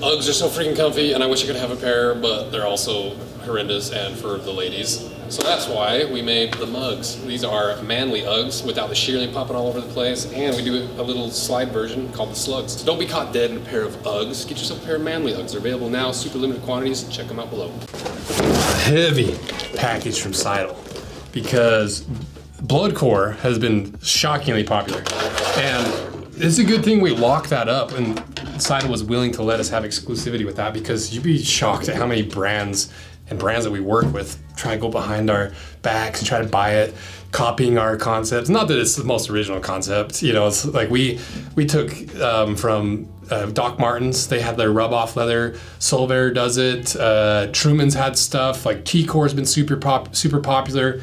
Uggs are so freaking comfy, and I wish I could have a pair, but they're also horrendous and for the ladies. So that's why we made the mugs. These are manly Uggs without the shearling popping all over the place, and we do a little slide version called the Slugs. So don't be caught dead in a pair of Uggs. Get yourself a pair of manly Uggs. They're available now, super limited quantities. Check them out below. Heavy package from Seidel, because Bloodcore has been shockingly popular, and it's a good thing we locked that up, and Seidel was willing to let us have exclusivity with that, because you'd be shocked at how many brands that we work with try and go behind our backs and try to buy it, copying our concepts. Not that it's the most original concept, you know, it's like we took from Doc Martens. They had their rub-off leather. Solver does it. Truman's had stuff. Like T-Core's been super popular.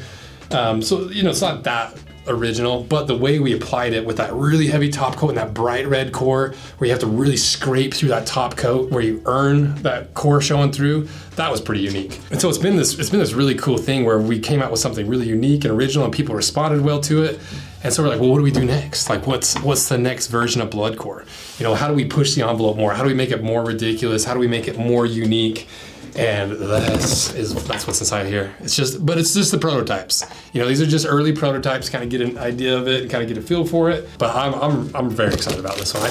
So, you know, it's not that original, but the way we applied it with that really heavy top coat and that bright red core, where you have to really scrape through that top coat, where you earn that core showing through, that was pretty unique. And so it's been this really cool thing where we came out with something really unique and original, and people responded well to it. And so we're like, well, what do we do next? Like, what's the next version of Bloodcore? You know, how do we push the envelope more? How do we make it more ridiculous? How do we make it more unique? And that's what's inside here. It's just the prototypes. You know, these are just early prototypes, kind of get an idea of it and kind of get a feel for it. But I'm very excited about this one.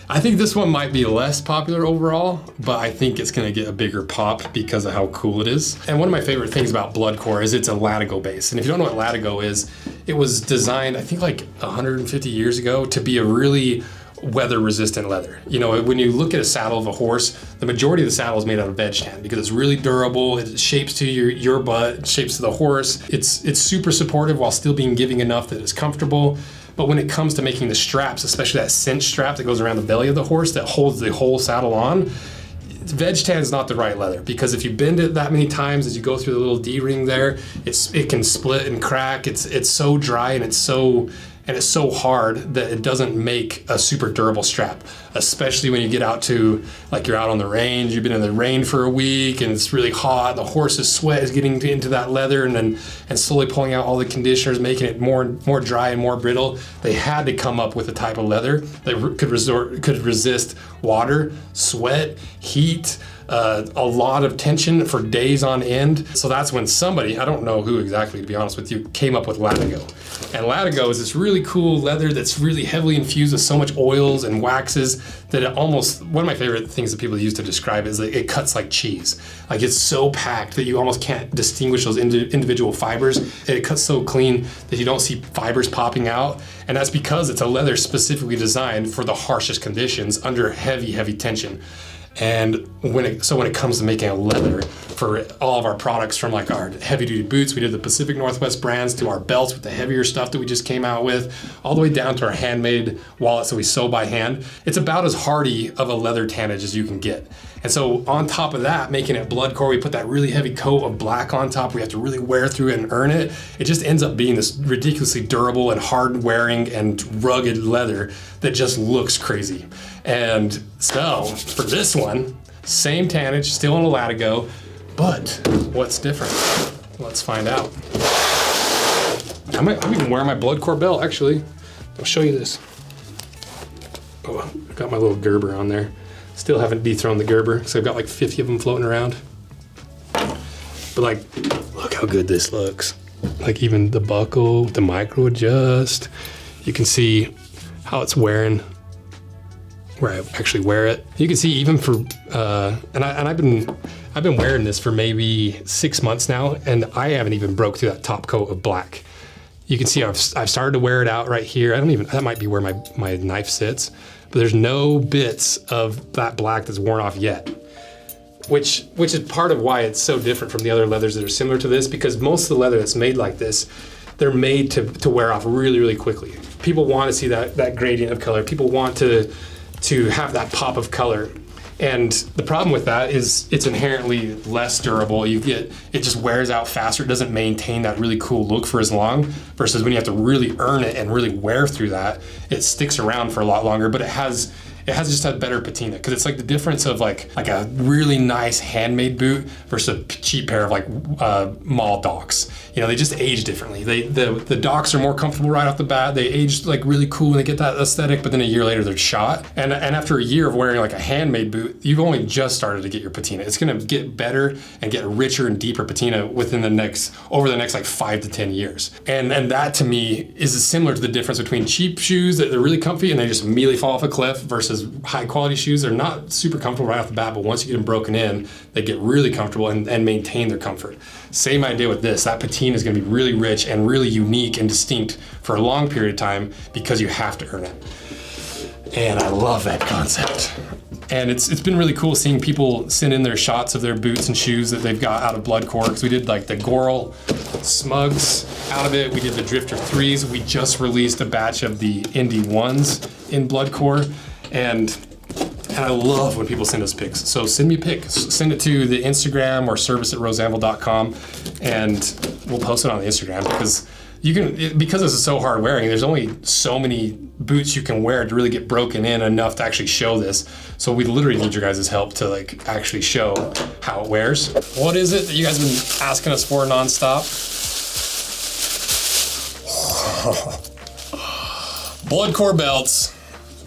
I think this one might be less popular overall, but I think it's gonna get a bigger pop because of how cool it is. And one of my favorite things about Bloodcore is it's a Latigo base. And if you don't know what Latigo is, it was designed, I think, like 150 years ago to be a really weather resistant leather. You know, when you look at a saddle of a horse, the majority of the saddle is made out of veg tan because it's really durable. It shapes to your butt, it shapes to the horse. It's super supportive while still being giving enough that it's comfortable. But when it comes to making the straps, especially that cinch strap that goes around the belly of the horse that holds the whole saddle on, veg tan is not the right leather, because if you bend it that many times as you go through the little D-ring there, it can split and crack. It's so dry and it's so hard that it doesn't make a super durable strap, especially when you get out to, like, you're out on the range, you've been in the rain for a week and it's really hot, the horse's sweat is getting into that leather and slowly pulling out all the conditioners, making it more dry and more brittle. They had to come up with a type of leather that could resist water, sweat, heat, a lot of tension for days on end. So that's when somebody, I don't know who exactly, to be honest with you, came up with Latigo. And Latigo is this really cool leather that's really heavily infused with so much oils and waxes that it almost, one of my favorite things that people use to describe it is that it cuts like cheese. Like, it's so packed that you almost can't distinguish those individual fibers. It cuts so clean that you don't see fibers popping out. And that's because it's a leather specifically designed for the harshest conditions under heavy, heavy tension. And when it comes to making a leather for all of our products, from like our heavy duty boots, we did the Pacific Northwest brands, to our belts with the heavier stuff that we just came out with, all the way down to our handmade wallets that we sew by hand, it's about as hardy of a leather tannage as you can get. And so on top of that, making it Bloodcore, we put that really heavy coat of black on top. We have to really wear through it and earn it. It just ends up being this ridiculously durable and hard wearing and rugged leather that just looks crazy. And so for this one, same tannage, still in a Latigo, but what's different? Let's find out. I'm even wearing my Bloodcore belt, actually. I'll show you this. Oh, I got my little Gerber on there. Still haven't dethroned the Gerber, so I've got like 50 of them floating around. But like, look how good this looks. Like, even the buckle, the micro adjust. You can see how it's wearing where I actually wear it. You can see even for, and I've been wearing this for maybe 6 months now, and I haven't even broke through that top coat of black. You can see I've started to wear it out right here. That might be where my knife sits, but there's no bits of that black that's worn off yet. Which is part of why it's so different from the other leathers that are similar to this, because most of the leather that's made like this, they're made to wear off really, really quickly. People want to see that gradient of color. People want to have that pop of color. And the problem with that is it's inherently less durable. It just wears out faster. It doesn't maintain that really cool look for as long, versus when you have to really earn it and really wear through that, it sticks around for a lot longer, but it has it has just a better patina, because it's like the difference of like a really nice handmade boot versus a cheap pair of like mall docks. You know, they just age differently. The docks are more comfortable right off the bat. They age like really cool and they get that aesthetic, but then a year later they're shot. And after a year of wearing like a handmade boot, you've only just started to get your patina. It's gonna get better and get richer and deeper patina over the next like 5 to 10 years. And that to me is similar to the difference between cheap shoes that they're really comfy and they just immediately fall off a cliff versus high quality shoes. They're not super comfortable right off the bat, but once you get them broken in, they get really comfortable and maintain their comfort. Same idea with this. That patina is gonna be really rich and really unique and distinct for a long period of time because you have to earn it. And I love that concept. And it's been really cool seeing people send in their shots of their boots and shoes that they've got out of Bloodcore, because we did like the Goral Smugs out of it. We did the Drifter 3s. We just released a batch of the Indy 1s in Bloodcore. And I love when people send us pics. So send me a pic. Send it to the Instagram or service@roseanvil.com, and we'll post it on the Instagram, because because this is so hard wearing, there's only so many boots you can wear to really get broken in enough to actually show this. So we literally need your guys' help to like actually show how it wears. What is it that you guys have been asking us for nonstop? Bloodcore belts.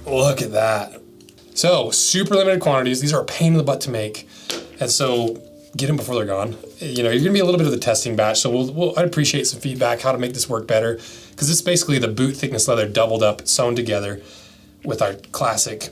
Look at that. So super limited quantities. These are a pain in the butt to make. And so get them before they're gone. You know, you're gonna be a little bit of the testing batch, so I'd appreciate some feedback, how to make this work better, because it's basically the boot thickness leather doubled up, sewn together with our classic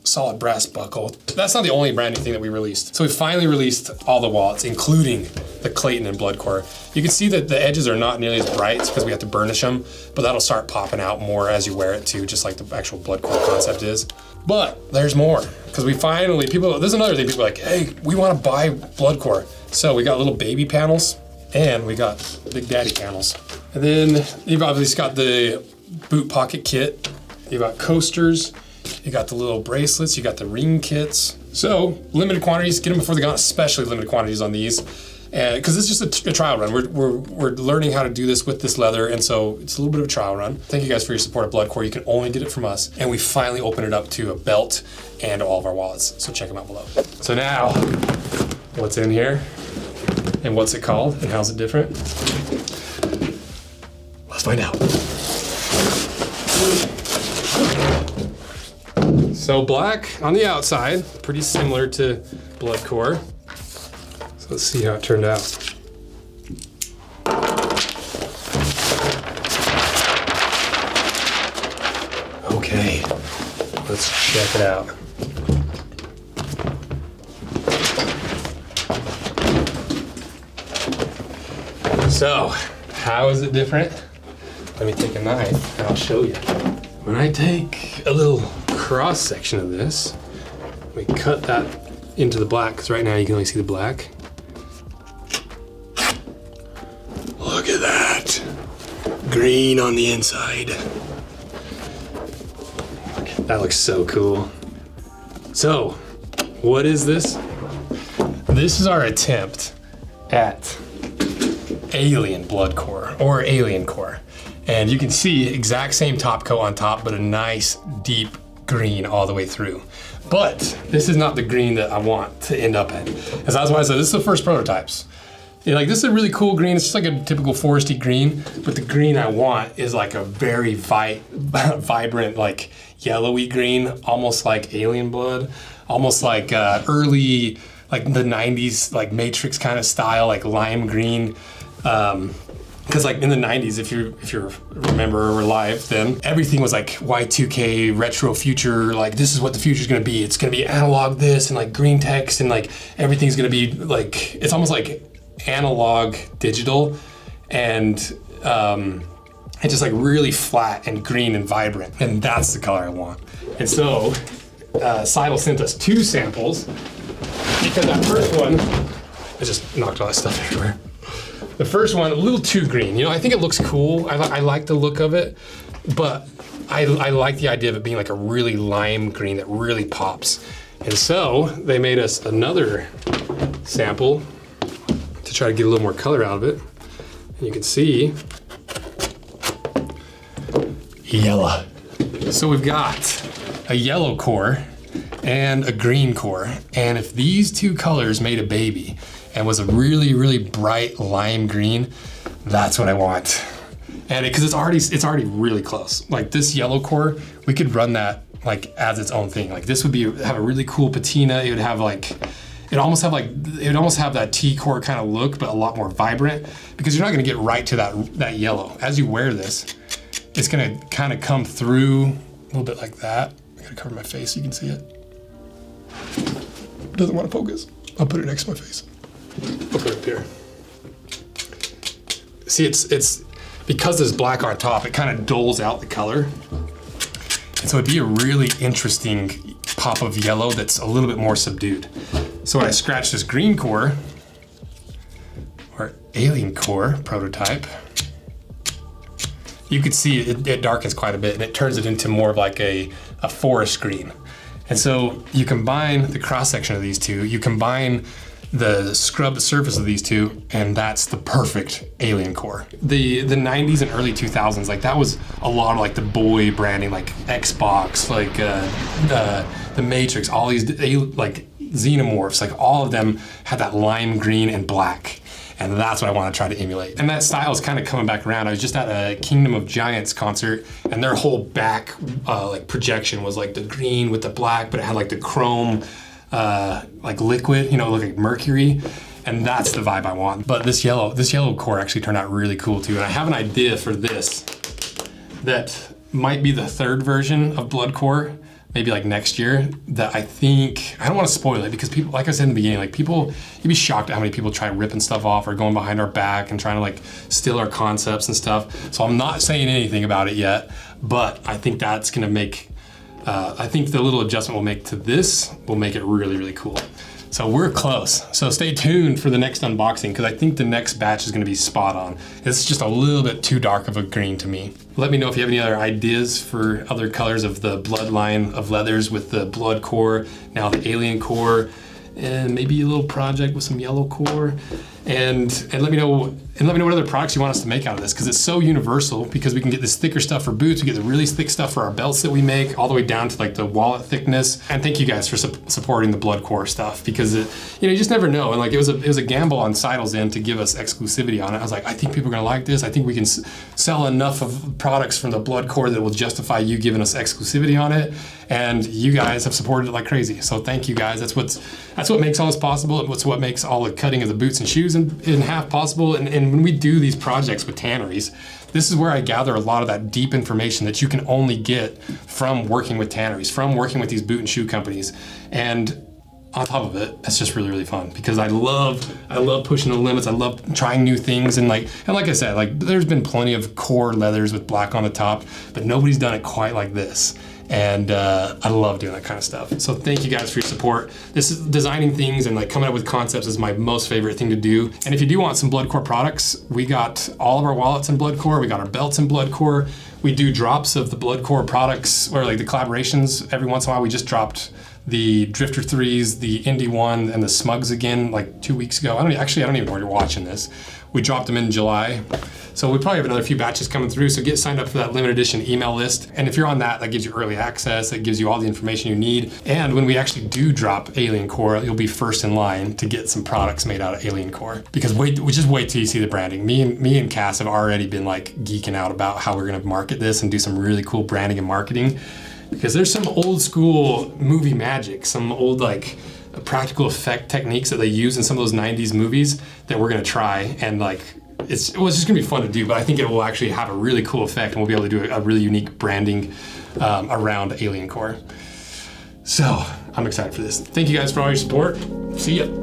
solid brass buckle. That's not the only brand new thing that we released. So we finally released all the wallets, including the Clayton and Bloodcore. You can see that the edges are not nearly as bright because we have to burnish them, but that'll start popping out more as you wear it too, just like the actual Bloodcore concept is. But there's more, because we finally, there's another thing, people are like, hey, we want to buy Bloodcore. So we got little baby panels and we got big daddy panels. And then you've obviously got the boot pocket kit. You've got coasters. You got the little bracelets. You got the ring kits. So limited quantities, get them before they're gone, especially limited quantities on these. Because it's just a trial run. We're learning how to do this with this leather, and so it's a little bit of a trial run. Thank you guys for your support of Bloodcore. You can only get it from us. And we finally opened it up to a belt and all of our wallets. So check them out below. So now, what's in here? And what's it called? And how's it different? Let's find out. So black on the outside, pretty similar to Bloodcore. So let's see how it turned out. Okay, let's check it out. So, how is it different? Let me take a knife and I'll show you. When I take a little cross section of this, we cut that into the black, because right now you can only see the black. Look at that. Green on the inside. That looks so cool. So, what is this? This is our attempt at Alien Bloodcore, or Alien Core. And you can see exact same top coat on top, but a nice deep green all the way through. But this is not the green that I want to end up in. As that's why I said this is the first prototypes. Yeah, like this is a really cool green. It's just like a typical foresty green, but the green I want is like a very vibrant, like yellowy green, almost like alien blood, almost like early, like the 90s, like Matrix kind of style, like lime green. Because like in the 90s, if you remember or were alive then, everything was like Y2K, retro future, like this is what the future's gonna be. It's gonna be analog this and like green text and like everything's gonna be like, it's almost like analog digital, and it's just like really flat and green and vibrant, and that's the color I want. And so Seidel sent us 2 samples, because that first one, I just knocked all that stuff everywhere. The first one, a little too green. You know, I think it looks cool. I like the look of it, but I like the idea of it being like a really lime green that really pops. And so they made us another sample to try to get a little more color out of it. And you can see yellow. So we've got a yellow core and a green core. And if these two colors made a baby and was a really, really bright lime green, that's what I want. And because it's already really close. Like this yellow core, we could run that like as its own thing. Like this would have a really cool patina. It would have almost have that T-core kind of look, but a lot more vibrant, because you're not gonna get right to that yellow. As you wear this, it's gonna kind of come through a little bit like that. I gotta cover my face so you can see it. Doesn't want to focus. I'll put it next to my face. I'll put it up here. See, it's because there's black on top, it kind of dulls out the color. And so it'd be a really interesting pop of yellow that's a little bit more subdued. So when I scratch this green core, or alien core prototype, you could see it darkens quite a bit, and it turns it into more of like a forest green. And so you combine the cross section of these two, you combine the scrubbed surface of these two, and that's the perfect alien core. The 90s and early 2000s, like that was a lot of like the boy branding, like Xbox, like the Matrix, all these like xenomorphs, like all of them had that lime green and black. And that's what I want to try to emulate. And that style is kind of coming back around. I was just at a Kingdom of Giants concert, and their whole back like projection was like the green with the black, but it had like the chrome like liquid, you know, like mercury. And that's the vibe I want. But this yellow core actually turned out really cool too. And I have an idea for this that might be the third version of Blood Core, maybe like next year, that I think, I don't want to spoil it, because people, like I said in the beginning, like people, you'd be shocked at how many people try ripping stuff off or going behind our back and trying to like steal our concepts and stuff. So I'm not saying anything about it yet, but I think that's gonna make, I think the little adjustment we'll make to this will make it really, really cool. So we're close. So stay tuned for the next unboxing, because I think the next batch is gonna be spot on. It's just a little bit too dark of a green to me. Let me know if you have any other ideas for other colors of the bloodline of leathers with the blood core, now the alien core, and maybe a little project with some yellow core. And let me know what other products you want us to make out of this, because it's so universal, because we can get this thicker stuff for boots, we get the really thick stuff for our belts that we make, all the way down to like the wallet thickness. And thank you guys for supporting the blood core stuff, because you just never know. And like it was a gamble on Seidel's end to give us exclusivity on it. I was like, I think people are gonna like this. I think we can sell enough of products from the blood core that will justify you giving us exclusivity on it. And you guys have supported it like crazy. So thank you guys. That's what makes all this possible. It's what makes all the cutting of the boots and shoes in half possible. And when we do these projects with tanneries, this is where I gather a lot of that deep information that you can only get from working with tanneries, from working with these boot and shoe companies. And on top of it, it's just really, really fun, because I love pushing the limits. I love trying new things. And like I said, like there's been plenty of core leathers with black on the top, but nobody's done it quite like this. And I love doing that kind of stuff. So thank you guys for your support. This is designing things and like coming up with concepts is my most favorite thing to do. And if you do want some blood core products, we got all of our wallets in blood core. We got our belts in blood core. We do drops of the blood core products, or like the collaborations. Every once in a while, we just dropped the Drifter 3s, the Indy 1, and the Smugs again like 2 weeks ago. I don't even know where you're watching this. We dropped them in July. So we probably have another few batches coming through, so get signed up for that limited edition email list. And if you're on that, that gives you early access, that gives you all the information you need. And when we actually do drop Alien Core, you'll be first in line to get some products made out of Alien Core. Because just wait till you see the branding. Me and Cass have already been like geeking out about how we're gonna market this and do some really cool branding and marketing. Because there's some old school movie magic, some old like practical effect techniques that they use in some of those 90s movies that we're gonna try, and like it's just gonna be fun to do, but I think it will actually have a really cool effect, and we'll be able to do a really unique branding around Alien Core. So I'm excited for this. Thank you guys for all your support. See ya.